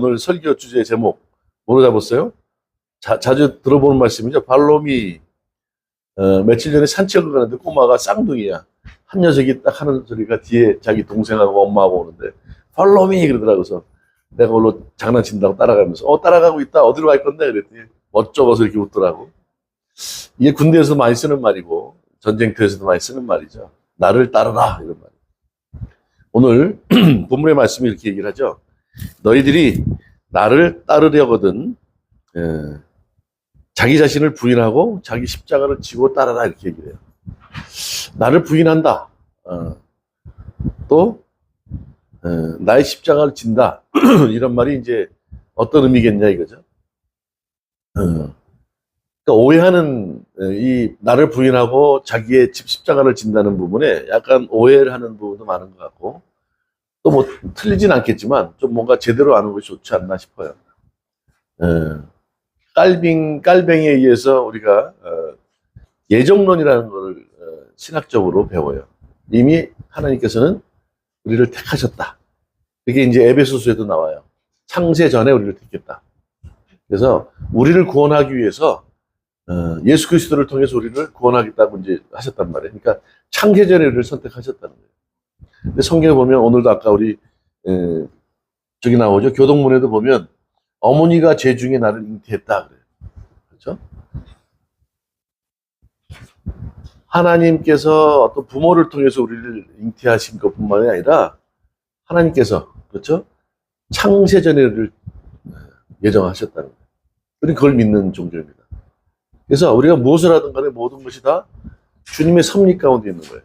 오늘 설교 주제 제목 뭐로 잡았어요? 자주 들어보는 말씀이죠. 발롬이 며칠 전에 산책을 가는데 꼬마가 쌍둥이야. 한 녀석이 딱 하는 소리가 뒤에 자기 동생하고 엄마하고 오는데 발롬이 그러더라고. 그래서 내가 오늘 장난친다고 따라가면서 따라가고 있다. 어디로 갈 건데? 그랬더니 멋쩍어서 이렇게 웃더라고. 이게 군대에서 많이 쓰는 말이고 전쟁터에서도 많이 쓰는 말이죠. 나를 따르라 이런 말. 오늘 본문의 말씀이 이렇게 얘기를 하죠. 너희들이 나를 따르려거든 자기 자신을 부인하고 자기 십자가를 지고 따르라 이렇게 얘기를 해요. 나를 부인한다. 또 나의 십자가를 진다. 이런 말이 이제 어떤 의미겠냐 이거죠. 그러니까 오해하는 이 나를 부인하고 자기의 십자가를 진다는 부분에 약간 오해를 하는 부분도 많은 것 같고 또 뭐 틀리진 않겠지만 좀 뭔가 제대로 아는 것이 좋지 않나 싶어요. 깔뱅이에 의해서 우리가 예정론이라는 것을 신학적으로 배워요. 이미 하나님께서는 우리를 택하셨다. 그게 이제 에베소서에도 나와요. 창세 전에 우리를 택했다. 그래서 우리를 구원하기 위해서 예수 그리스도를 통해서 우리를 구원하겠다고 이제 하셨단 말이에요. 그러니까 창세 전에 우리를 선택하셨다는 거예요. 근데 성경에 보면 오늘도 아까 우리 저기 나오죠. 교동문에도 보면 어머니가 죄 중에 나를 잉태했다 그래요. 그렇죠? 하나님께서 어떤 부모를 통해서 우리를 잉태하신 것뿐만이 아니라 하나님께서 그렇죠? 창세 전에 우리를 예정하셨다는 거예요. 우리는 그걸 믿는 종교입니다. 그래서 우리가 무엇을 하든 간에 모든 것이 다 주님의 섭리 가운데 있는 거예요.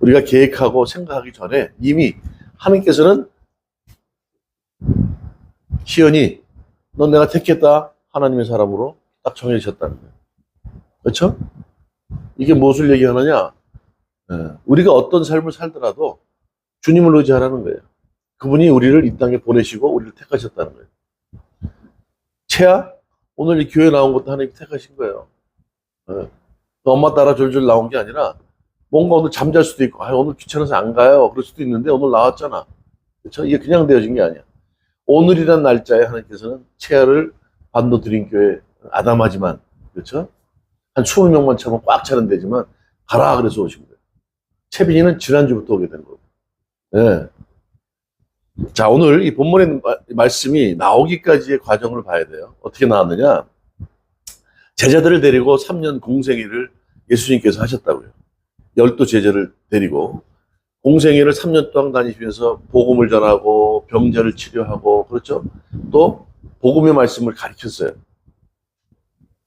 우리가 계획하고 생각하기 전에 이미 하나님께서는 시연이 넌 내가 택했다 하나님의 사람으로 딱 정해주셨다는 거예요. 그렇죠? 이게 무엇을 얘기하느냐? 우리가 어떤 삶을 살더라도 주님을 의지하라는 거예요. 그분이 우리를 이 땅에 보내시고 우리를 택하셨다는 거예요. 채야? 오늘 이 교회 나온 것도 하나님이 택하신 거예요. 엄마 따라 졸졸 나온 게 아니라 뭔가 오늘 잠잘 수도 있고 오늘 귀찮아서 안 가요. 그럴 수도 있는데 오늘 나왔잖아. 그렇죠? 이게 그냥 되어진 게 아니야. 오늘이란 날짜에 하나님께서는 채야를 반도 드린 교회 아담하지만 그렇죠? 한 20명만 차면 꽉 차는 데지만 가라 그래서 오신 거예요. 채빈이는 지난주부터 오게 된 거고. 네. 자, 오늘 이 본문의 말씀이 나오기까지의 과정을 봐야 돼요. 어떻게 나왔느냐? 제자들을 데리고 3년 공생애를 예수님께서 하셨다고요. 12제자를 데리고 공생애를 3년 동안 다니시면서 복음을 전하고 병자를 치료하고 그렇죠? 또 복음의 말씀을 가르쳤어요.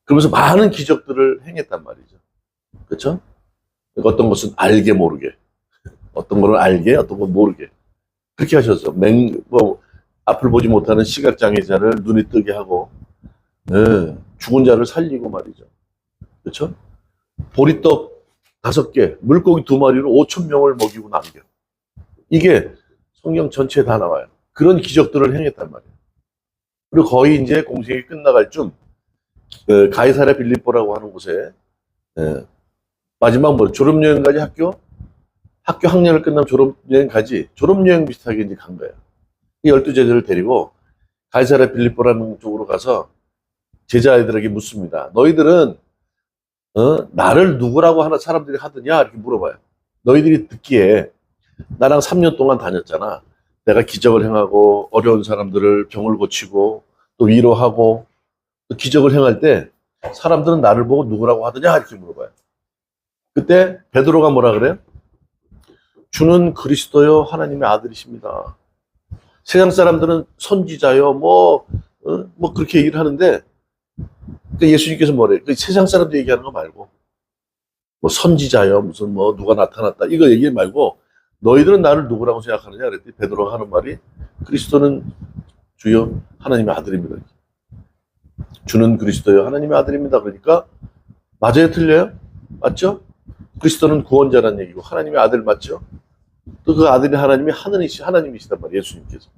그러면서 많은 기적들을 행했단 말이죠. 그렇죠? 어떤 것은 알게 모르게, 어떤 거는 알게, 어떤 건 모르게 그렇게 하셨어. 앞을 보지 못하는 시각장애자를 눈이 뜨게 하고, 죽은 자를 살리고 말이죠. 그렇죠? 보리떡 5개, 물고기 2마리로 5,000명을 먹이고 남겨. 이게 성경 전체에 다 나와요. 그런 기적들을 행했단 말이에요. 그리고 거의 이제 공생이 끝나갈 쯤 가이사랴 빌립보라고 하는 곳에 마지막 졸업여행까지 학교 학년을 끝나면 졸업여행까지 졸업여행 비슷하게 이제 간 거예요. 이 12제자를 데리고 가이사랴 빌립보라는 쪽으로 가서 제자애들에게 묻습니다. 너희들은 나를 누구라고 하나 사람들이 하더냐 이렇게 물어봐요. 너희들이 듣기에 나랑 3년 동안 다녔잖아. 내가 기적을 행하고 어려운 사람들을 병을 고치고 또 위로하고 또 기적을 행할 때 사람들은 나를 보고 누구라고 하더냐 이렇게 물어봐요. 그때 베드로가 뭐라 그래요? 주는 그리스도요 하나님의 아들이십니다. 세상 사람들은 선지자요 뭐 그렇게 얘기를 하는데 그러니까 예수님께서 뭐래요? 세상 사람들 얘기하는 거 말고 뭐 선지자요 무슨 뭐 누가 나타났다 이거 얘기 말고 너희들은 나를 누구라고 생각하느냐 그랬더니 베드로가 하는 말이 그리스도는 주요 하나님의 아들입니다. 주는 그리스도요 하나님의 아들입니다. 그러니까 맞아요 틀려요? 맞죠? 그리스도는 구원자라는 얘기고 하나님의 아들 맞죠? 또 그 아들이 하나님이 하나님이시단 말이에요. 예수님께서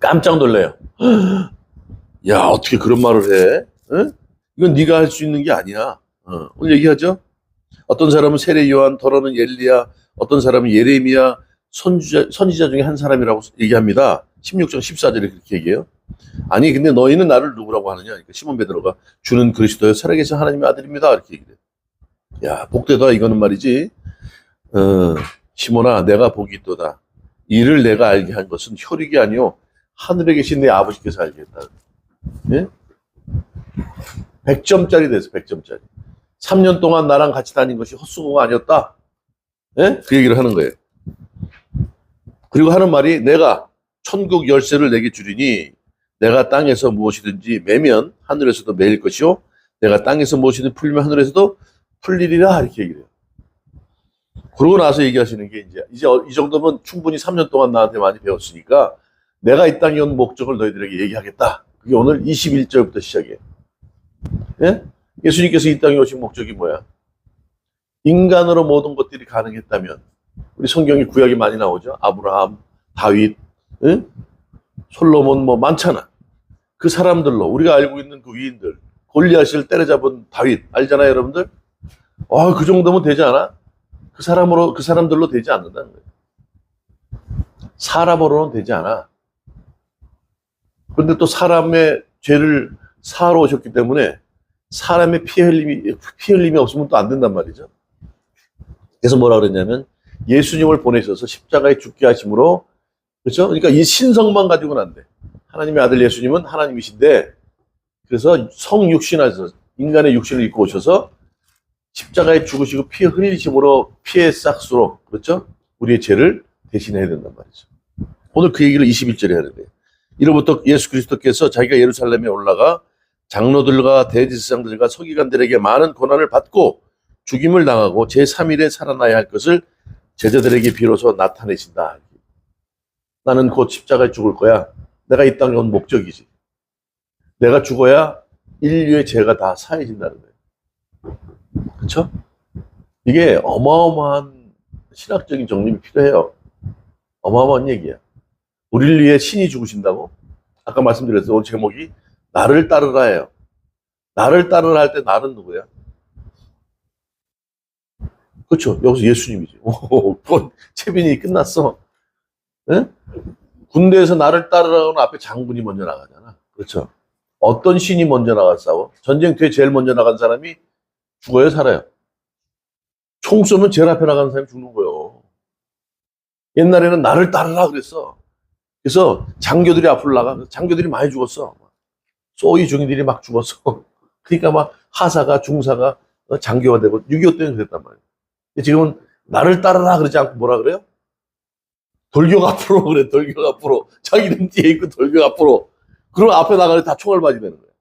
깜짝 놀래요. 야 어떻게 그런 말을 해? 응? 이건 네가 할 수 있는 게 아니야. 오늘 얘기하죠. 어떤 사람은 세례 요한, 더러는 엘리야, 어떤 사람은 예레미야 선지자 중에 한 사람이라고 얘기합니다. 16장 14절에 그렇게 얘기해요. 아니 근데 너희는 나를 누구라고 하느냐? 그러니까 시몬 베드로가 주는 그리스도여 살아계신 하나님의 아들입니다. 이렇게 얘기해요. 야, 복되다 이거는 말이지. 시몬아, 내가 복이 있도다. 이를 내가 알게 한 것은 혈육이 아니요 하늘에 계신 내 아버지께서 알게 했다. 예? 100점짜리 됐어. 100점짜리. 3년 동안 나랑 같이 다닌 것이 헛수고가 아니었다. 예? 그 얘기를 하는 거예요. 그리고 하는 말이 내가 천국 열쇠를 내게 주리니 내가 땅에서 무엇이든지 매면 하늘에서도 매일 것이요 내가 땅에서 무엇이든 풀면 하늘에서도 풀리리라 이렇게 얘기를 해요. 그러고 나서 얘기하시는 게 이제 이 정도면 충분히 3년 동안 나한테 많이 배웠으니까 내가 이 땅에 온 목적을 너희들에게 얘기하겠다. 그게 오늘 21절부터 시작이에요. 예? 예수님께서 이 땅에 오신 목적이 뭐야? 인간으로 모든 것들이 가능했다면 우리 성경에 구약이 많이 나오죠. 아브라함, 다윗, 예? 솔로몬 뭐 많잖아. 그 사람들로 우리가 알고 있는 그 위인들 골리앗을 때려잡은 다윗 알잖아요, 여러분들? 그 정도면 되지 않아? 그 사람들로 되지 않는다는 거예요. 사람으로는 되지 않아. 그런데 또 사람의 죄를 사하러 오셨기 때문에 사람의 피 흘림이 없으면 또 안 된단 말이죠. 그래서 뭐라 그랬냐면 예수님을 보내셔서 십자가에 죽게 하심으로, 그렇죠? 그러니까 이 신성만 가지고는 안 돼. 하나님의 아들 예수님은 하나님이신데, 그래서 성육신하셔서 인간의 육신을 입고 오셔서 십자가에 죽으시고 피 흘리심으로 피의 싹수로, 그렇죠? 우리의 죄를 대신해야 된단 말이죠. 오늘 그 얘기를 21절에 하는데, 이로부터 예수 그리스도께서 자기가 예루살렘에 올라가 장로들과 대제사장들과 서기관들에게 많은 고난을 받고 죽임을 당하고 제3일에 살아나야 할 것을 제자들에게 비로소 나타내신다. 나는 곧 십자가에 죽을 거야. 내가 이 땅에 온 목적이지. 내가 죽어야 인류의 죄가 다 사해진다는 거예요. 그렇죠? 이게 어마어마한 신학적인 정립이 필요해요. 어마어마한 얘기야. 우리를 위해 신이 죽으신다고? 아까 말씀드렸어요. 오늘 제목이 나를 따르라예요. 나를 따르라 할 때 나는 누구야? 그렇죠. 여기서 예수님이지. 채빈이 끝났어. 네? 군대에서 나를 따르라고는 앞에 장군이 먼저 나가잖아. 그렇죠. 어떤 신이 먼저 나가 싸워? 전쟁터에 제일 먼저 나간 사람이 죽어요, 살아요? 총 쏘면 제일 앞에 나가는 사람이 죽는 거예요. 옛날에는 나를 따르라 그랬어. 그래서 장교들이 앞으로 나가. 장교들이 많이 죽었어. 쏘이 중이들이 막 죽었어. 그러니까 막 하사가, 중사가 장교가 되고 6.25 때는 그랬단 말이에요. 지금은 나를 따르라 그러지 않고 뭐라 그래요? 돌격 앞으로 그래. 돌격 앞으로. 자기는 뒤에 있고 돌격 앞으로. 그러면 앞에 나가면 다 총알 맞이 되는 거예요.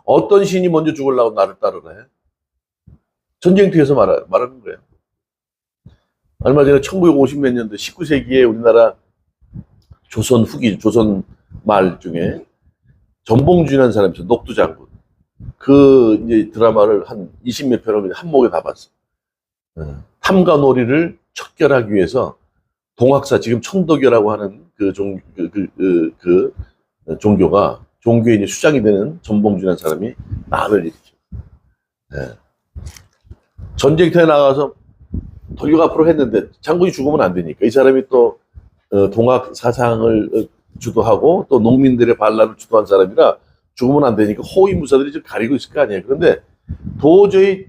어떤 신이 먼저 죽으려고 나를 따르라 해? 전쟁터에서 말하는 거예요. 얼마 전에 1950 몇 년도 19세기에 우리나라 조선 말 중에 전봉준이라는 사람이 있어요. 녹두장군. 그 이제 드라마를 한 20몇 편을 한 목에 다 봤어. 탐관오리를 척결하기 위해서 동학사, 지금 천도교라고 하는 종교가 종교의 이제 수장이 되는 전봉준이라는 사람이 난을 일으켜. 네. 전쟁터에 나가서 돌격 앞으로 했는데 장군이 죽으면 안 되니까 이 사람이 또 동학 사상을 주도하고 또 농민들의 반란을 주도한 사람이라 죽으면 안 되니까 호위무사들이 좀 가리고 있을 거 아니에요. 그런데 도저히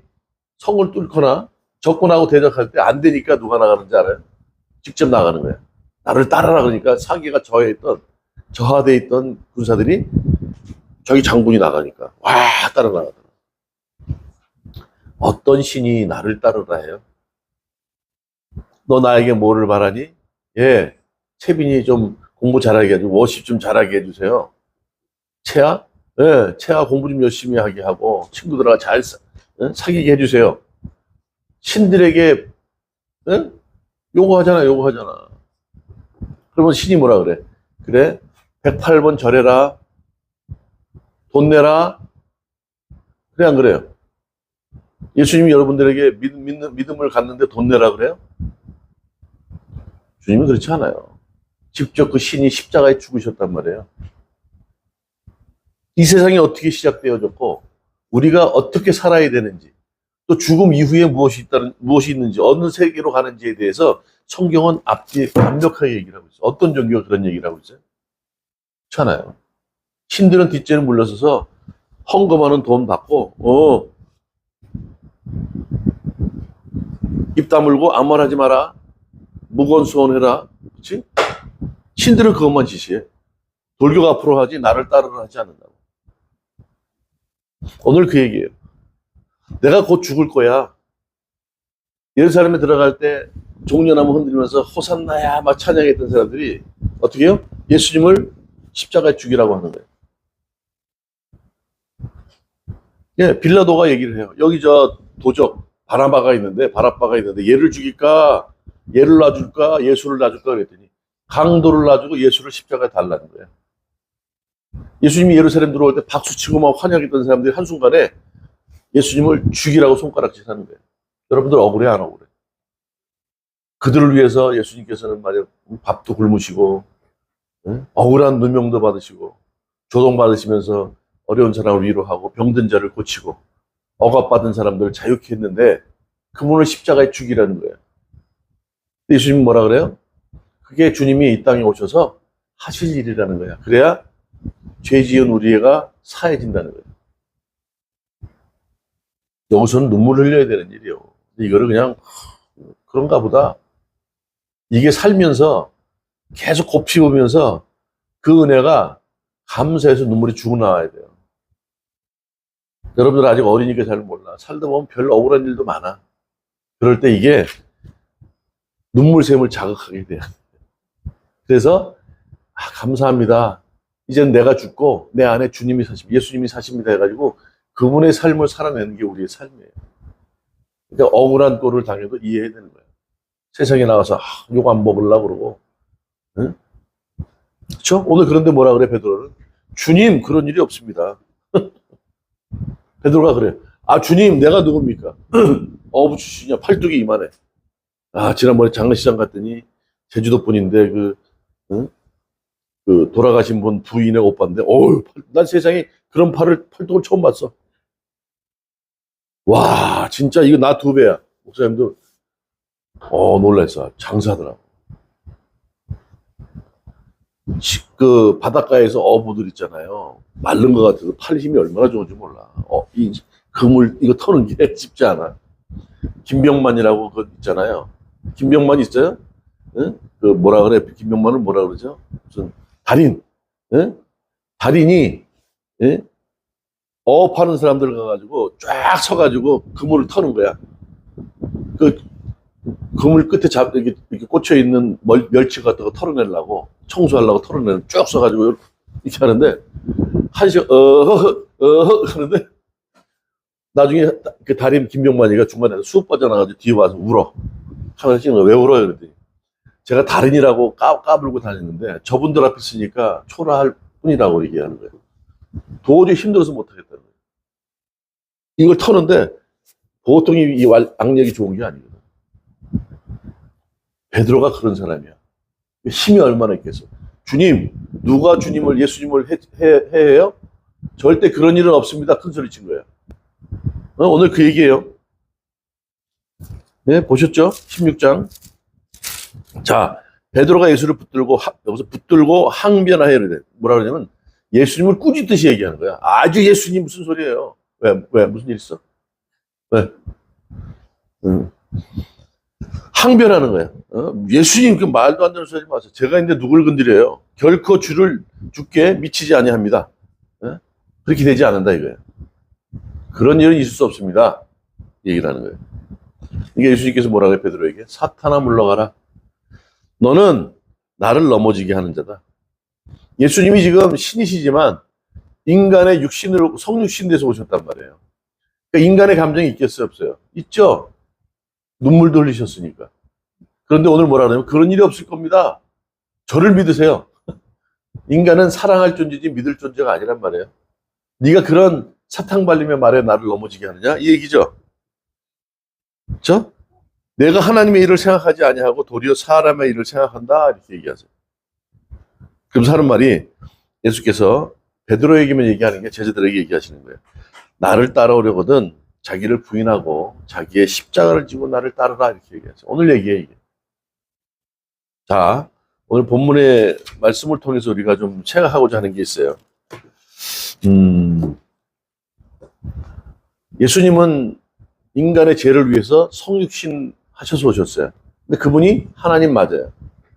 성을 뚫거나 적군하고 대적할 때 안 되니까 누가 나가는지 알아요? 직접 나가는 거예요. 나를 따라라 그러니까 사기가 저하돼 있던 군사들이 저기 장군이 나가니까 와 따라 나가더라. 어떤 신이 나를 따르라 해요? 너 나에게 뭐를 바라니? 예, 채빈이 좀 공부 잘하게 해주고 워십 좀 잘하게 해주세요. 채아? 예, 채아 공부 좀 열심히 하게 하고 친구들하고 잘 사귀게 해주세요. 신들에게 요구하잖아. 그러면 신이 뭐라 그래? 그래, 108번 절해라. 돈 내라. 그래, 안 그래요? 예수님이 여러분들에게 믿음을 갖는데 돈 내라 그래요? 주님은 그렇지 않아요. 직접 그 신이 십자가에 죽으셨단 말이에요. 이 세상이 어떻게 시작되어졌고 우리가 어떻게 살아야 되는지 또 죽음 이후에 무엇이 있는지 어느 세계로 가는지에 대해서 성경은 앞뒤에 완벽하게 얘기를 하고 있어요. 어떤 종교가 그런 얘기를 하고 있어요? 그렇잖아요. 신들은 뒷전에 물러서서 헌금하는 돈 받고, 입 다물고 아무 말 하지 마라. 무건수원해라. 그치? 신들은 그것만 지시해. 돌격 앞으로 하지 나를 따르라 하지 않는다고. 오늘 그 얘기예요. 내가 곧 죽을 거야. 예루살렘에 들어갈 때 종려나무 흔들면서 호산나야 막 찬양했던 사람들이 어떻게 해요? 예수님을 십자가에 죽이라고 하는 거예요. 예, 빌라도가 얘기를 해요. 여기 저 도적 바라바가 있는데 얘를 죽일까? 얘를 놔줄까? 예수를 놔줄까? 그랬더니 강도를 놔주고 예수를 십자가에 달라는 거예요. 예수님이 예루살렘 들어올 때 박수치고 막 환영했던 사람들이 한순간에 예수님을 죽이라고 손가락질 하는 거예요. 여러분들 억울해 안 억울해? 그들을 위해서 예수님께서는 말이야 밥도 굶으시고 억울한 누명도 받으시고 조동받으시면서 어려운 사람을 위로하고 병든 자를 고치고 억압받은 사람들을 자유케 했는데 그분을 십자가에 죽이라는 거예요. 예수님이 뭐라 그래요? 그게 주님이 이 땅에 오셔서 하실 일이라는 거야. 그래야 죄 지은 우리가 사해진다는 거예요. 여기서는 눈물을 흘려야 되는 일이에요. 이거를 그냥 그런가 보다. 이게 살면서 계속 곱씹으면서 그 은혜가 감사해서 눈물이 쭉 나와야 돼요. 여러분들 아직 어리니까 잘 몰라. 살다 보면 별 억울한 일도 많아. 그럴 때 이게 눈물샘을 자극하게 돼요. 그래서 감사합니다. 이젠 내가 죽고 내 안에 주님이 사십니다. 예수님이 사십니다 해가지고 그분의 삶을 살아내는 게 우리의 삶이에요. 그러니까 억울한 꼴을 당해도 이해해야 되는 거예요. 세상에 나가서 욕 안 먹으려고 그러고, 응? 그렇죠? 오늘 그런데 뭐라 그래 베드로는? 주님 그런 일이 없습니다. 베드로가 그래. 주님 내가 누굽니까? 어부 출신이야. 팔뚝이 이만해. 지난번에 장례식장 갔더니 제주도 분인데 응? 그 돌아가신 분 부인의 오빠인데 난 세상에 그런 팔뚝을 처음 봤어. 와 진짜 이거 나 2배야. 목사님도 놀랐어. 장사더라고. 그 바닷가에서 어부들 있잖아요. 마른 것 같아도 팔 힘이 얼마나 좋은지 몰라. 이 그물 이거 터는 게 쉽지 않아. 김병만이라고 그 있잖아요. 김병만 있어요? 응? 그 뭐라 그래? 김병만을 뭐라 그러죠? 무슨 달인? 응? 달인이 어업하는 사람들 가가지고 쫙 서가지고 그물을 터는 거야. 그 그물 끝에 이렇게 꽂혀 있는 멸치 같은 거 털어내려고 청소하려고 털어내는 쭉 써가지고 이렇게 하는데 한시간 하는데 나중에 그 달인 김병만이가 중간에 쑥 빠져나가지고 뒤에 와서 울어. 카메라 찍는 거 왜 울어요? 그랬더니 제가 달인이라고 까불고 다녔는데 저분들 앞에 있으니까 초라할 뿐이라고 얘기하는 거예요. 도저히 힘들어서 못하겠다는 거예요. 이걸 터는데 보통 이 악력이 좋은 게 아니거든. 베드로가 그런 사람이야. 힘이 얼마나 있겠어. 주님, 누가 주님을 예수님을 해요? 절대 그런 일은 없습니다. 큰 소리 친 거예요. 오늘 그 얘기예요. 네, 보셨죠? 16장. 자, 베드로가 예수를 여기서 붙들고 항변하여야 돼. 뭐라 그러냐면 예수님을 꾸짖듯이 얘기하는 거야. 아주 예수님 무슨 소리예요? 왜? 무슨 일 있어? 왜? 항변하는 거야. 예수님 그 말도 안 되는 소리 하지 마세요. 제가 이제 누굴 건드려요? 결코 주께 미치지 아니합니다. 그렇게 되지 않는다 이거예요. 그런 일은 있을 수 없습니다. 얘기를 하는 거예요. 이게 예수님께서 뭐라고 해요? 베드로에게 사탄아 물러가라. 너는 나를 넘어지게 하는 자다. 예수님이 지금 신이시지만 인간의 육신으로 성육신 돼서 오셨단 말이에요. 그러니까 인간의 감정이 있겠어요? 없어요? 있죠. 눈물도 흘리셨으니까. 그런데 오늘 뭐라 그러냐면 그런 일이 없을 겁니다. 저를 믿으세요. 인간은 사랑할 존재지 믿을 존재가 아니란 말이에요. 네가 그런 사탕 발림의 말에 나를 넘어지게 하느냐? 이 얘기죠. 그렇죠? 내가 하나님의 일을 생각하지 아니하고 도리어 사람의 일을 생각한다 이렇게 얘기하세요. 그럼 하는 말이 예수께서 베드로에게만 얘기하는 게 제자들에게 얘기하시는 거예요. 나를 따라오려거든 자기를 부인하고 자기의 십자가를 지고 나를 따르라 이렇게 얘기하죠. 오늘 얘기예요 이게. 자, 오늘 본문의 말씀을 통해서 우리가 좀 생각하고자 하는 게 있어요. 예수님은 인간의 죄를 위해서 성육신 하셔서 오셨어요. 근데 그분이 하나님 맞아요.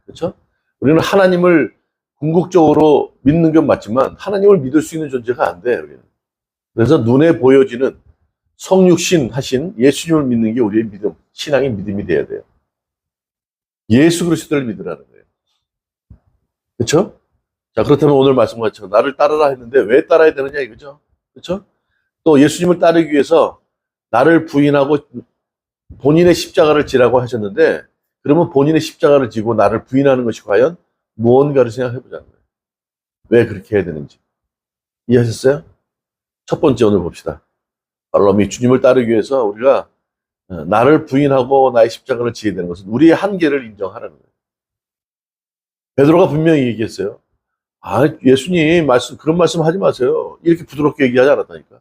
그렇죠? 우리는 하나님을 궁극적으로 믿는 건 맞지만 하나님을 믿을 수 있는 존재가 안 돼요. 우리는. 그래서 눈에 보여지는 성육신 하신 예수님을 믿는 게 우리의 믿음, 신앙의 믿음이 돼야 돼요. 예수 그리스도를 믿으라는 거예요. 그렇죠? 자, 그렇다면 오늘 말씀같이 나를 따르라 했는데 왜 따라야 되느냐 이거죠. 그렇죠? 또 예수님을 따르기 위해서 나를 부인하고 본인의 십자가를 지라고 하셨는데 그러면 본인의 십자가를 지고 나를 부인하는 것이 과연 무언가를 생각해 보자는 거예요. 왜 그렇게 해야 되는지. 이해하셨어요? 첫 번째 오늘 봅시다. 바로 이 주님을 따르기 위해서 우리가 나를 부인하고 나의 십자가를 지어야 되는 것은 우리의 한계를 인정하라는 거예요. 베드로가 분명히 얘기했어요. 아, 예수님 그런 말씀 하지 마세요. 이렇게 부드럽게 얘기하지 않았다니까.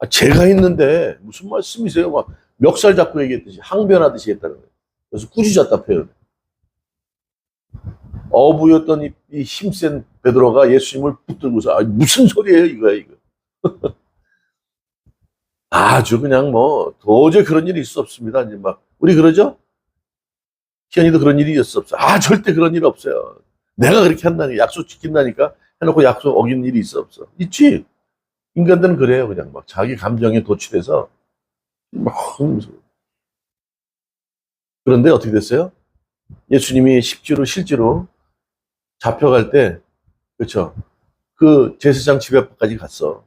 아, 제가 했는데 무슨 말씀이세요? 막 멱살 잡고 얘기했듯이 항변하듯이 했다는 거예요. 그래서 꾸짖었다 표현. 어부였던 이 힘센 베드로가 예수님을 붙들고서 아, 무슨 소리예요 이거야 이거. 아주 그냥 뭐 도저히 그런 일이 있을 수 없습니다. 이제 막 우리 그러죠? 희연이도 그런 일이 있을 수 없어. 아 절대 그런 일 없어요. 내가 그렇게 한다니 약속 지킨다니까 해놓고 약속 어긴 일이 있어 없어? 있지. 인간들은 그래요. 그냥 막 자기 감정에 도취돼서 막 그런데 어떻게 됐어요? 예수님이 실제로 잡혀갈 때 그렇죠. 그 제사장 집 앞까지 갔어.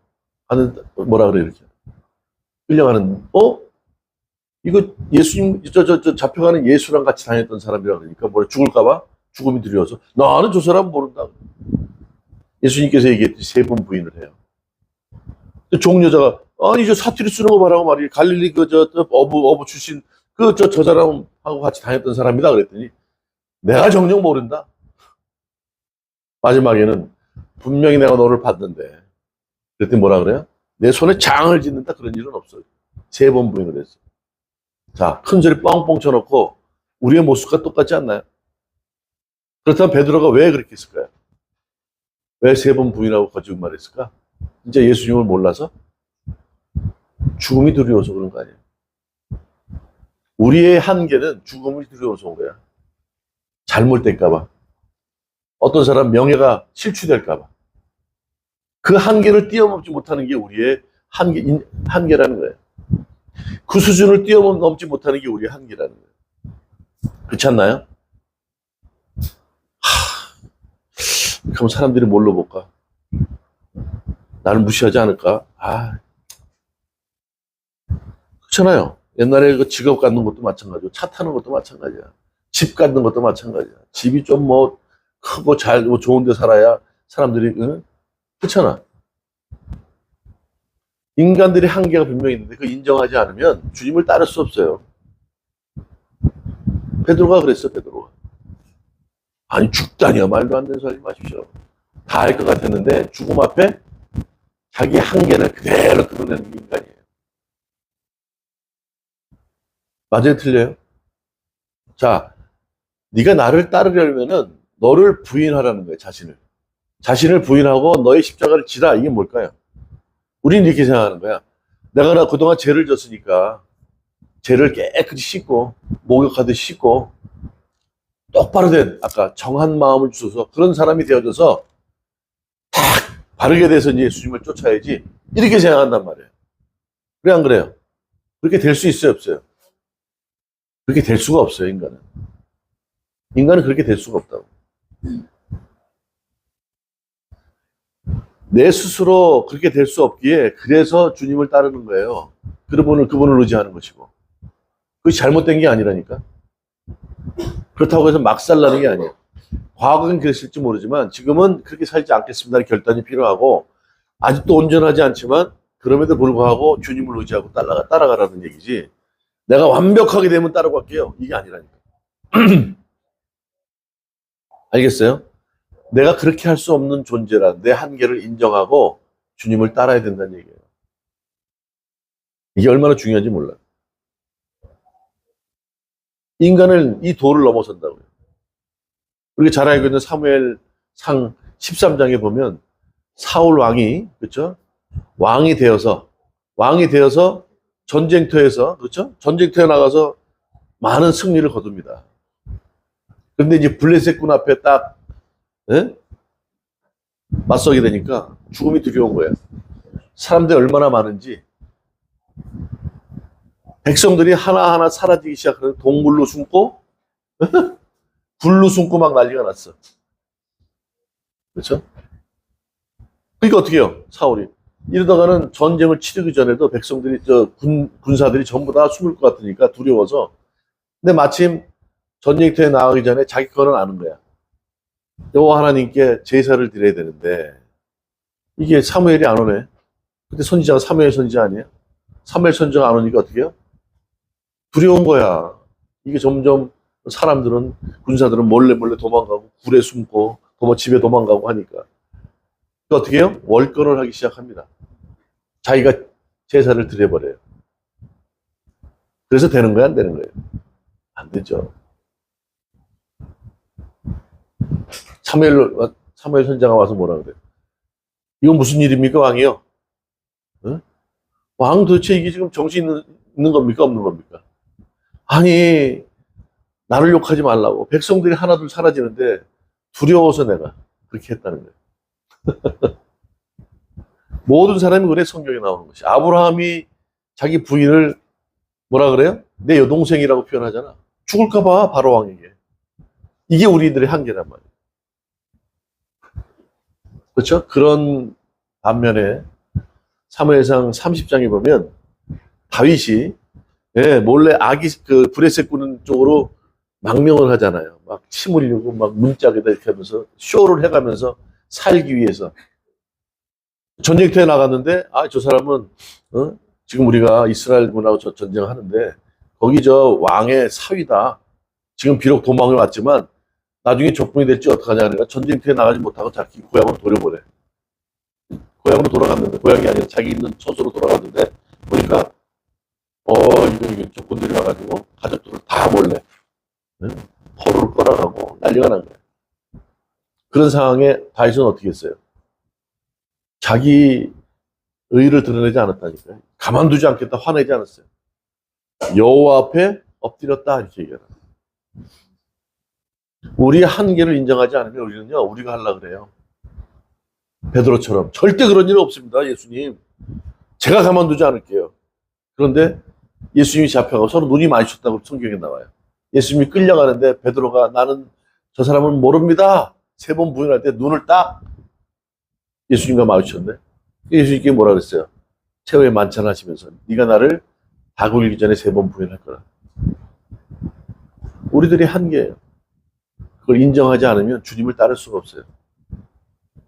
가는 뭐라 그래 이렇게 끌려가는 이거 예수님 잡혀가는 예수랑 같이 다녔던 사람이라 그러니까 뭐 죽을까봐 죽음이 두려워서 나는 저 사람 모른다. 예수님께서 얘기했듯이 3번 부인을 해요. 종여자가 아니 저 사투리 쓰는 거 봐라고 말이에요. 갈릴리 어부 출신 저 사람하고 같이 다녔던 사람이다 그랬더니 내가 정녕 모른다. 마지막에는 분명히 내가 너를 봤는데 그랬더니 뭐라 그래요? 내 손에 장을 짓는다 그런 일은 없어요. 3번 부인을 했어. 자, 큰 소리 뻥뻥 쳐놓고 우리의 모습과 똑같지 않나요? 그렇다면 베드로가 왜 그렇게 했을까요? 왜 3번 부인하고 거짓말했을까? 진짜 예수님을 몰라서? 죽음이 두려워서 그런 거 아니에요. 우리의 한계는 죽음이 두려워서 온 거야. 잘못될까봐. 어떤 사람 명예가 실추될까봐. 그 한계를 뛰어넘지 못하는 게 우리의 한계라는 거예요. 그 수준을 뛰어넘지 못하는 게 우리의 한계라는 거예요. 그렇지 않나요? 그럼 사람들이 뭘로 볼까? 나를 무시하지 않을까? 그렇잖아요. 옛날에 그 직업 갖는 것도 마찬가지고, 차 타는 것도 마찬가지야. 집 갖는 것도 마찬가지야. 집이 좀 크고 좋은 데 살아야 사람들이, 응? 그렇잖아. 인간들의 한계가 분명히 있는데, 그 인정하지 않으면 주님을 따를 수 없어요. 베드로가 그랬어, 베드로가. 아니, 죽다니요. 말도 안 되는 소리 하지 마십시오. 다 알 것 같았는데, 죽음 앞에 자기 한계를 그대로 드러내는 게 인간이에요. 맞아요, 틀려요? 자, 네가 나를 따르려면은 너를 부인하라는 거예요, 자신을. 자신을 부인하고 너의 십자가를 지라. 이게 뭘까요? 우리는 이렇게 생각하는 거야. 내가 그동안 죄를 졌으니까 죄를 깨끗이 씻고 목욕하듯이 씻고 똑바로 된 아까 정한 마음을 주셔서 그런 사람이 되어져서 딱 바르게 돼서 이제 예수님을 쫓아야지 이렇게 생각한단 말이에요. 그래 안 그래요? 그렇게 될 수 있어요 없어요? 그렇게 될 수가 없어요 인간은. 인간은 그렇게 될 수가 없다고. 내 스스로 그렇게 될 수 없기에 그래서 주님을 따르는 거예요. 그분을 의지하는 것이고. 그것이 잘못된 게 아니라니까. 그렇다고 해서 막 살라는 게 아니에요. 과거는 그랬을지 모르지만 지금은 그렇게 살지 않겠습니다는 결단이 필요하고 아직도 온전하지 않지만 그럼에도 불구하고 주님을 의지하고 따라가라는 얘기지. 내가 완벽하게 되면 따라갈게요. 이게 아니라니까. 알겠어요? 내가 그렇게 할 수 없는 존재란 내 한계를 인정하고 주님을 따라야 된다는 얘기예요. 이게 얼마나 중요한지 몰라요. 인간은 이 도를 넘어선다고요. 우리가 잘 알고 있는 사무엘상 13장에 보면 사울 왕이, 그렇죠? 왕이 되어서 전쟁터에서, 그렇죠? 전쟁터에 나가서 많은 승리를 거둡니다. 그런데 이제 블레셋군 앞에 딱 예? 맞서게 되니까 죽음이 두려운 거예요. 사람들이 얼마나 많은지 백성들이 하나하나 사라지기 시작하는 동굴로 숨고 불로 숨고 막 난리가 났어. 그렇죠? 그러니까 어떻게 해요? 사울이. 이러다가는 전쟁을 치르기 전에도 백성들이, 군사들이 전부 다 숨을 것 같으니까 두려워서. 근데 마침 전쟁터에 나가기 전에 자기 거는 아는 거야. 여호와 하나님께 제사를 드려야 되는데 이게 사무엘이 안 오네. 근데 선지자가 사무엘 선지자 아니에요? 사무엘 선지자가 안 오니까 어떻게 해요? 두려운 거야. 이게 점점 사람들은, 군사들은 몰래 도망가고 굴에 숨고 집에 도망가고 하니까 어떻게 해요? 월권을 하기 시작합니다. 자기가 제사를 드려버려요. 그래서 되는 거야, 안 되는 거예요? 안 되죠. 사무엘 선지자가 와서 뭐라 그래요? 이건 무슨 일입니까, 왕이요? 응? 왕 도대체 이게 지금 정신 있는 겁니까, 없는 겁니까? 아니, 나를 욕하지 말라고. 백성들이 하나둘 사라지는데 두려워서 내가 그렇게 했다는 거예요. 모든 사람이 그래, 성경에 나오는 것이. 아브라함이 자기 부인을 뭐라 그래요? 내 여동생이라고 표현하잖아. 죽을까봐 바로 왕에게. 이게 우리들의 한계란 말이에요. 그렇죠? 그런 반면에 사무엘상 30장에 보면 다윗이 몰래 브레셋군 쪽으로 망명을 하잖아요. 막 침 흘리고 막 문짝에다 이렇게 하면서 쇼를 해가면서 살기 위해서 전쟁터에 나갔는데 저 사람은 지금 우리가 이스라엘군하고 전쟁하는데 거기 저 왕의 사위다. 지금 비록 도망을 왔지만 나중에 적군이 될지 어떡하냐. 그러니까 전쟁터에 나가지 못하고 자기 고향으로 돌려보내. 고향으로 돌아갔는데, 고향이 아니라 자기 있는 처소로 돌아갔는데 보니까 이거 적군들이 와가지고 가족들을 다 몰래 포로를 끌어가고 난리가 난 거예요. 그런 상황에 다윗은 어떻게 했어요? 자기 의의를 드러내지 않았다니까요. 가만두지 않겠다, 화내지 않았어요. 여호와 앞에 엎드렸다 이렇게 얘기해요. 우리의 한계를 인정하지 않으면 우리는요, 우리가 하려고 그래요. 베드로처럼. 절대 그런 일은 없습니다, 예수님. 제가 가만두지 않을게요. 그런데 예수님이 잡혀가고 서로 눈이 마주쳤다고 성경에 나와요. 예수님이 끌려가는데 베드로가 나는 저 사람은 모릅니다. 3번 부인할 때 눈을 딱 예수님과 마주쳤네. 예수님께 뭐라 그랬어요? 최후에 만찬하시면서 네가 나를 다 굴리기 전에 3번 부인할 거라. 우리들의 한계예요. 그걸 인정하지 않으면 주님을 따를 수가 없어요.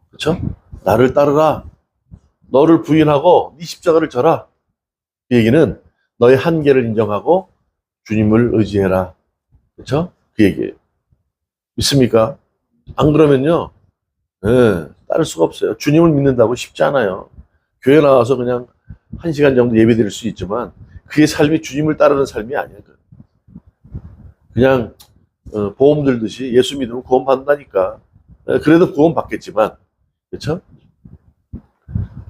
그렇죠? 나를 따르라. 너를 부인하고 네 십자가를 져라. 그 얘기는 너의 한계를 인정하고 주님을 의지해라. 그렇죠? 그 얘기예요. 믿습니까? 안 그러면요, 따를 수가 없어요. 주님을 믿는다고 쉽지 않아요. 교회 나와서 그냥 1시간 정도 예배 드릴 수 있지만 그의 삶이 주님을 따르는 삶이 아니에요. 그냥 보험 들듯이 예수 믿으면 구원 받는다니까. 그래도 구원 받겠지만, 그렇죠?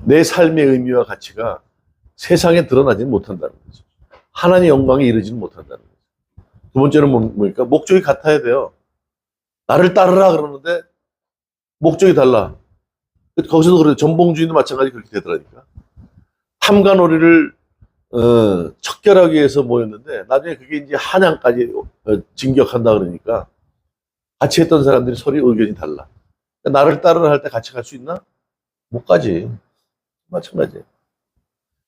내 삶의 의미와 가치가 세상에 드러나지는 못한다는 거죠. 하나님의 영광에 이르지는 못한다는 거죠. 두 번째는 뭡니까? 목적이 같아야 돼요. 나를 따르라 그러는데 목적이 달라. 거기서도 그래요. 전봉주의도 마찬가지 그렇게 되더라니까. 탐관오리를 척결하기 위해서 모였는데 나중에 그게 이제 한양까지 진격한다 그러니까 같이 했던 사람들이 서로 의견이 달라. 나를 따르라 할 때 같이 갈 수 있나? 못 가지. 마찬가지예요.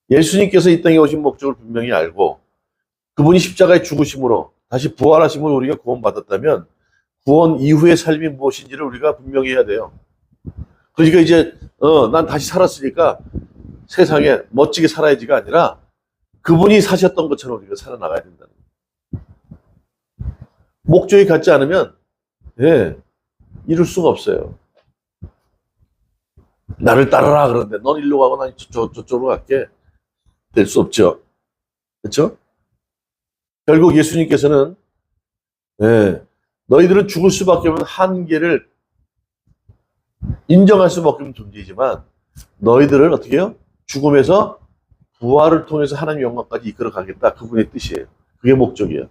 예수님께서 이 땅에 오신 목적을 분명히 알고 그분이 십자가에 죽으심으로 다시 부활하심으로 우리가 구원받았다면 구원 이후의 삶이 무엇인지를 우리가 분명히 해야 돼요. 그러니까 이제 난 다시 살았으니까 세상에 멋지게 살아야지가 아니라 그분이 사셨던 것처럼 우리가 살아나가야 된다는 거예요. 목적이 같지 않으면 이룰 수가 없어요. 나를 따르라 그러는데 넌 일로 가고 난 저쪽으로 갈게. 될 수 없죠. 그렇죠? 결국 예수님께서는 너희들은 죽을 수밖에 없는 한계를 인정할 수밖에 없는 존재이지만 너희들을 어떻게 해요? 죽음에서 부활을 통해서 하나님 영광까지 이끌어 가겠다. 그분의 뜻이에요. 그게 목적이에요.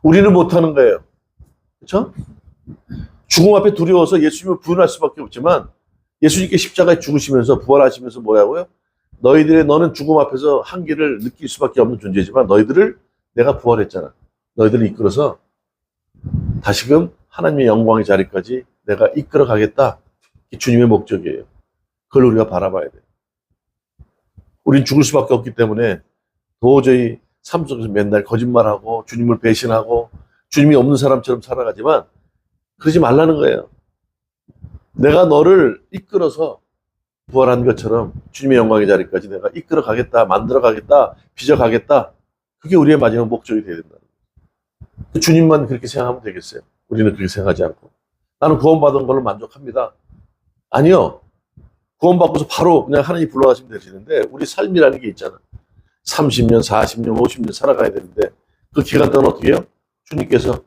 우리는 못하는 거예요. 그렇죠? 죽음 앞에 두려워서 예수님을 부인할 수밖에 없지만 예수님께 십자가에 죽으시면서 부활하시면서 뭐라고요? 너는 죽음 앞에서 한계를 느낄 수밖에 없는 존재지만 너희들을 내가 부활했잖아. 너희들을 이끌어서 다시금 하나님의 영광의 자리까지 내가 이끌어 가겠다. 이게 주님의 목적이에요. 그걸 우리가 바라봐야 돼요. 우린 죽을 수밖에 없기 때문에 도저히 삶 속에서 맨날 거짓말하고 주님을 배신하고 주님이 없는 사람처럼 살아가지만 그러지 말라는 거예요. 내가 너를 이끌어서 부활한 것처럼 주님의 영광의 자리까지 내가 이끌어 가겠다, 만들어 가겠다, 빚어 가겠다. 그게 우리의 마지막 목적이 되어야 된다. 주님만 그렇게 생각하면 되겠어요? 우리는 그렇게 생각하지 않고. 나는 구원받은 걸로 만족합니다. 아니요. 구원받고서 바로 그냥 하나님 불러가시면 되시는데 우리 삶이라는 게 있잖아. 30년, 40년, 50년 살아가야 되는데 그 기간 동안 어떻게 해요? 주님께서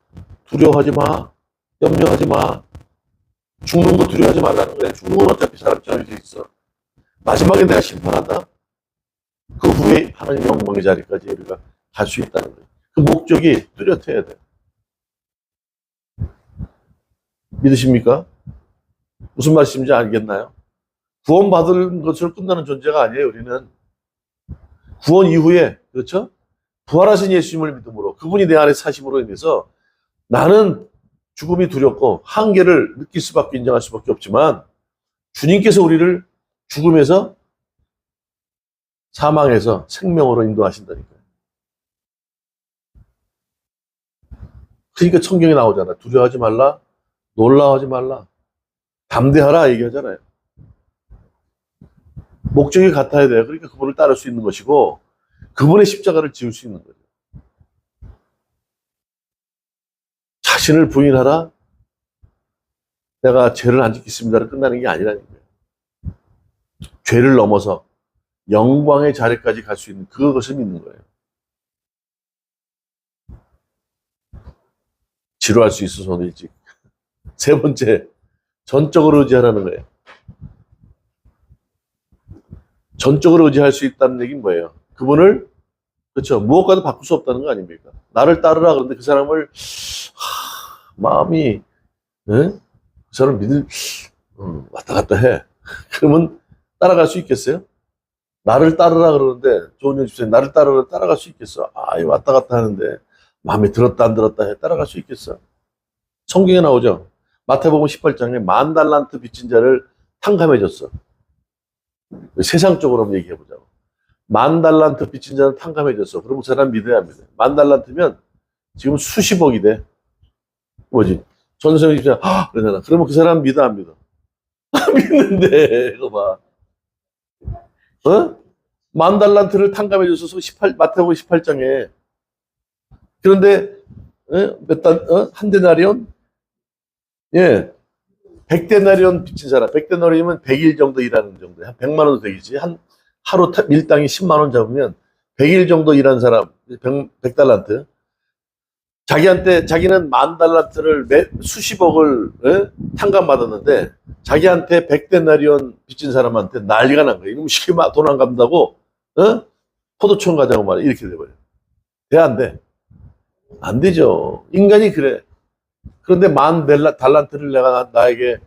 두려워하지 마. 염려하지 마. 죽는 거 두려워하지 말라는 거야. 죽는 건 어차피 사람 정해져 있어. 마지막에 내가 심판한다. 그 후에 하나님 영광의 자리까지 우리가 갈 수 있다는 거예요. 그 목적이 뚜렷해야 돼. 믿으십니까? 무슨 말씀인지 알겠나요? 구원받은 것으로 끝나는 존재가 아니에요, 우리는. 구원 이후에, 그렇죠? 부활하신 예수님을 믿음으로, 그분이 내 안에 사심으로 인해서 나는 죽음이 두렵고 한계를 느낄 수밖에 인정할 수밖에 없지만 주님께서 우리를 죽음에서 사망에서 생명으로 인도하신다니까요. 그러니까 성경에 나오잖아. 두려워하지 말라, 놀라워하지 말라, 담대하라 얘기하잖아요. 목적이 같아야 돼요. 그러니까 그분을 따를 수 있는 것이고 그분의 십자가를 지을 수 있는 거죠. 자신을 부인하라, 내가 죄를 안 짓겠습니다로 끝나는 게 아니라는 거예요. 죄를 넘어서 영광의 자리까지 갈 수 있는 그것을 믿는 거예요. 지루할 수 있어서 오늘 일찍. 세 번째, 전적으로 의지하라는 거예요. 전적으로 의지할 수 있다는 얘기는 뭐예요? 그분을, 그렇죠, 무엇과도 바꿀 수 없다는 거 아닙니까? 나를 따르라 그러는데 그 사람을 마음이, 에? 그 사람 믿을 왔다 갔다 해. 그러면 따라갈 수 있겠어요? 나를 따르라 그러는데 조은영 집사님 나를 따라갈 수 있겠어? 왔다 갔다 하는데 마음에 들었다 안 들었다 해. 따라갈 수 있겠어? 성경에 나오죠. 마태복음 18장에 10,000달란트 빚진 자를 탕감해 줬어. 세상적으로 한번 얘기해 보자고. 10,000달란트 빚진 자는 탕감해 줬어. 그럼 그 사람 믿어야 합니다. 10,000달란트면 지금 수십억이 돼. 뭐지? 전세영 집사 그러잖아. 그러면 그 사람 믿어 안 믿어? 안 믿는데 이거 봐. 10,000달란트를 탕감해 줘서 마태복음 18장에. 그런데 한 데나리온? 예. 100데나리온 빚진 사람. 100데나리온이면 100일 정도 일하는 정도야. 한 100만 원도 되겠지. 하루 밀당이 10만 원 잡으면 100일 정도 일하는 사람, 100달란트. 자기는 10,000달란트를 수십억을 탕감받았는데 자기한테 100데나리온 빚진 사람한테 난리가 난 거예요. 이놈 시키 돈 안 갚는다고 포도청 가자고 말이야. 이렇게 돼버려. 돼, 안 돼? 안 되죠. 인간이 그래. 그런데 10,000달란트를 나에게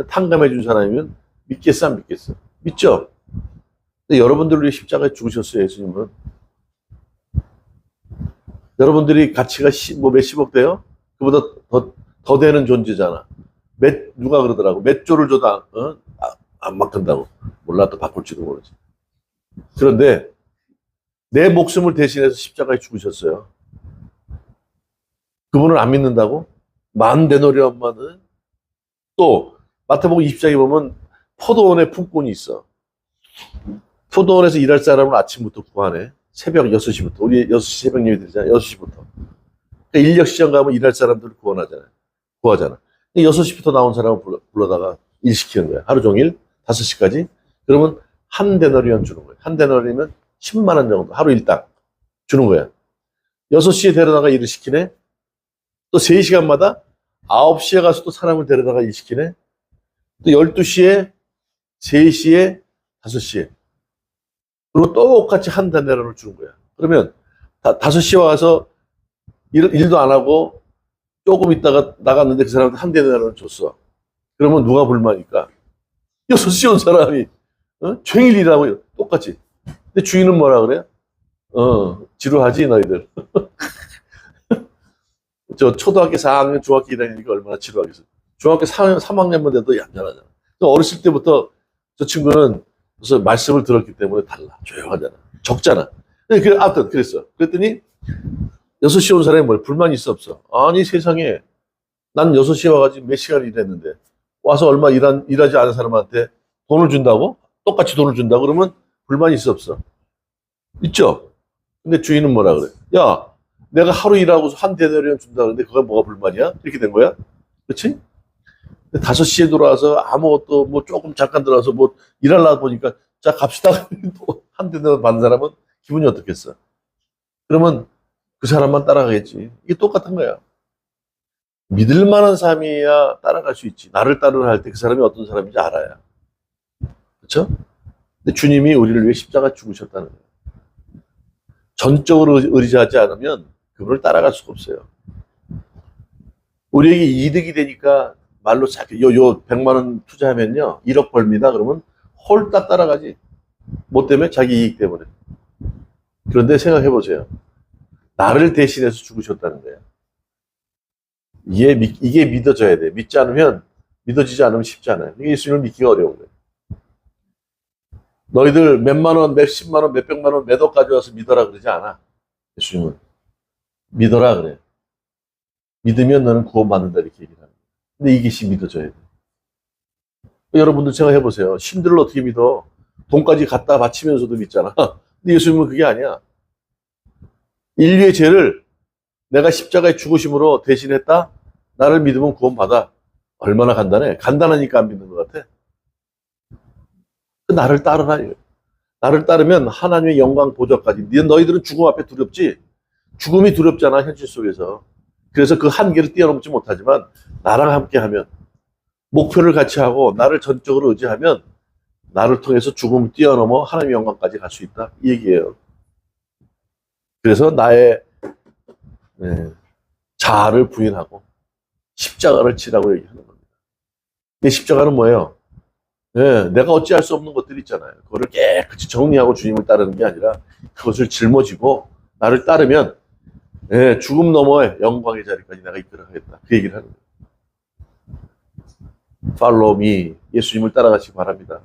탕감해 준 사람이면 믿겠어, 안 믿겠어? 믿죠? 근데 여러분들이 십자가에 죽으셨어요, 예수님은. 여러분들이 가치가 몇십억 돼요? 그보다 더 되는 존재잖아. 누가 그러더라고. 몇 조를 줘도 안 맡긴다고. 몰라, 또 바꿀지도 모르지. 그런데 내 목숨을 대신해서 십자가에 죽으셨어요. 그분을 안 믿는다고? 10,000데나리온만은? 또 마태복음 20장에 보면 포도원에 품꾼이 있어. 포도원에서 일할 사람을 아침부터 구하네. 새벽 6시부터. 우리 6시 새벽 예배 드리잖아요. 6시부터. 그러니까 인력시장 가면 일할 사람들을 구하잖아. 6시부터 나온 사람을 불러다가 일 시키는 거야. 하루 종일 5시까지. 그러면 한 데나리온 주는 거야. 한 데나리온이면 10만 원 정도. 하루 일당 주는 거야. 6시에 데려다가 일을 시키네. 또 3시간마다 9시에 가서 또 사람을 데려다가 일시키네. 또 12시에, 3시에, 5시에. 그리고 똑같이 한 대내란을 주는 거야. 그러면 5시에 와서 일도 안 하고 조금 있다가 나갔는데 그 사람한테 한 대내란을 줬어. 그러면 누가 불만일까? 6시에 온 사람이 종일 일하고 똑같이. 근데 주인은 뭐라 그래? 지루하지 너희들. 저 초등학교 4학년, 중학교 1학년이니까 얼마나 지루하겠어. 중학교 3학년만 돼도 얌전하잖아. 어렸을 때부터 저 친구는 그래서 말씀을 들었기 때문에 달라. 조용하잖아. 적잖아. 아무튼 그랬어. 그랬더니 6시에 온 사람이 뭐야? 불만이 있어 없어? 아니 세상에 난 6시에 와가지고 몇 시간 일했는데 와서 얼마 일하지 않은 사람한테 돈을 준다고? 똑같이 돈을 준다고? 그러면 불만이 있어 없어? 있죠? 근데 주인은 뭐라 그래? 야, 내가 하루 일하고 한 대내련 준다 그러는데 그거 뭐가 불만이야? 이렇게 된 거야? 그렇지? 5시에 들어와서 아무것도 뭐 조금 잠깐 들어와서 뭐 일하려고 보니까 자 갑시다. 한 대내련 받는 사람은 기분이 어떻겠어? 그러면 그 사람만 따라가겠지. 이게 똑같은 거야. 믿을 만한 사람이야 따라갈 수 있지. 나를 따르라 할 때 그 사람이 어떤 사람인지 알아야. 그렇죠? 근데 주님이 우리를 위해 십자가 죽으셨다는 거예요. 전적으로 의지하지 않으면 그분을 따라갈 수가 없어요. 우리에게 이득이 되니까 말로 요 100만 원 투자하면요 1억 벌입니다. 그러면 홀딱 따라가지. 뭐 때문에? 자기 이익 때문에. 그런데 생각해 보세요. 나를 대신해서 죽으셨다는 거예요. 이게 믿어져야 돼. 믿어지지 않으면 쉽지 않아요. 예수님을 믿기가 어려운 거예요. 너희들 몇만 원, 몇십만 원, 몇백만 원, 몇억 가져와서 믿어라 그러지 않아. 예수님은. 믿어라 그래. 믿으면 너는 구원받는다 이렇게 얘기를 합니다. 근데 이것이 믿어져야 돼. 여러분들 생각해 보세요. 신들을 어떻게 믿어? 돈까지 갖다 바치면서도 믿잖아. 근데 예수님은 그게 아니야. 인류의 죄를 내가 십자가에 죽으심으로 대신했다? 나를 믿으면 구원받아. 얼마나 간단해? 간단하니까 안 믿는 것 같아. 나를 따르라. 나를 따르면 하나님의 영광 보좌까지. 너희들은 죽음 앞에 두렵지? 죽음이 두렵잖아, 현실 속에서. 그래서 그 한계를 뛰어넘지 못하지만 나랑 함께 하면 목표를 같이 하고 나를 전적으로 의지하면 나를 통해서 죽음을 뛰어넘어 하나님의 영광까지 갈 수 있다. 이 얘기예요. 그래서 나의 자아를 부인하고 십자가를 지라고 얘기하는 겁니다. 이 십자가는 뭐예요? 내가 어찌할 수 없는 것들이 있잖아요. 그거를 깨끗이 정리하고 주님을 따르는 게 아니라 그것을 짊어지고 나를 따르면 죽음 너머의 영광의 자리까지 내가 이끌어가겠다. 그 얘기를 하는 거예요. Follow me. 예수님을 따라가시기 바랍니다.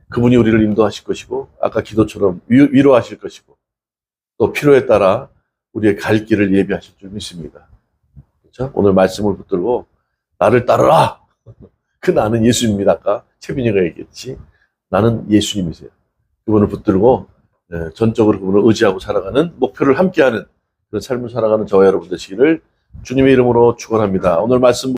그분이 우리를 인도하실 것이고 아까 기도처럼 위로하실 것이고 또 필요에 따라 우리의 갈 길을 예비하실 줄 믿습니다. 그렇죠? 오늘 말씀을 붙들고 나를 따르라. 그 나는 예수님입니다. 아까 최빈이가 얘기했지. 나는 예수님이세요. 그분을 붙들고 전적으로 그분을 의지하고 살아가는 목표를 함께하는 그런 삶을 살아가는 저와 여러분 되시기를 주님의 이름으로 축원합니다. 오늘 말씀